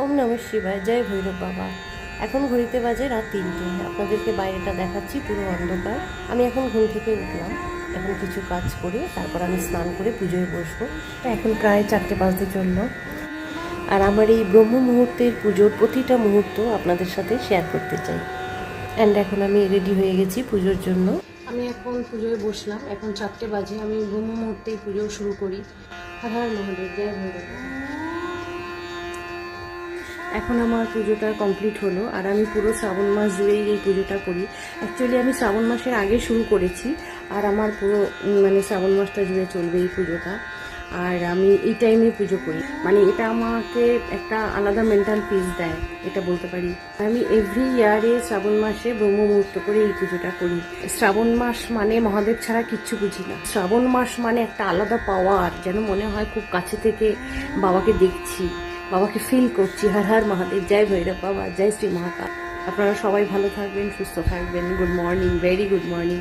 ওম নমঃ শিবায়, জয় ভৈরব বাবা। এখন ঘড়িতে বাজে রাত 3টে। আপনাদেরকে বাইরেটা দেখাচ্ছি, পুরো অন্ধকার। আমি এখন ঘুম থেকে উঠলাম, এখন কিছু কাজ করে তারপর আমি স্নান করে পুজোয় বসবো। এখন প্রায় 4টে বাজতে চললো। আর আমার এই ব্রহ্ম মুহূর্তের পুজোর প্রতিটা মুহূর্ত আপনাদের সাথে শেয়ার করতে চাই। অ্যান্ড এখন আমি রেডি হয়ে গেছি পুজোর জন্য। আমি এখন পুজোয় বসলাম, এখন 4টে বাজে। আমি ব্রহ্ম মুহূর্তেই পুজো শুরু করি। হর হর মহাদেব, জয় ভৈরব। এখন আমার পুজোটা কমপ্লিট হলো, আর আমি পুরো শ্রাবণ মাস জুড়েই এই পুজোটা করি। অ্যাকচুয়ালি আমি শ্রাবণ মাসের আগে শুরু করেছি, আর আমার পুরো শ্রাবণ মাসটা জুড়ে চলবে এই পুজোটা। আর আমি এই টাইমে পুজো করি, এটা আমাকে একটা আলাদা মেন্টাল পিস দেয়, এটা বলতে পারি। আমি এভরি ইয়ারে শ্রাবণ মাসে ব্রহ্ম মুহূর্ত করে এই পুজোটা করি। শ্রাবণ মাস মানে মহাদেব ছাড়া কিচ্ছু বুঝি না। শ্রাবণ মাস মানে একটা আলাদা পাওয়ার, যেন মনে হয় খুব কাছে থেকে বাবাকে দেখছি, বাবাকে ফিল করছি। হর হর মহাদেব, জয় ভৈরব বাবা, জয় শ্রী মহাকাল। আপনারা সবাই ভালো থাকবেন, সুস্থ থাকবেন। Good morning, very good morning.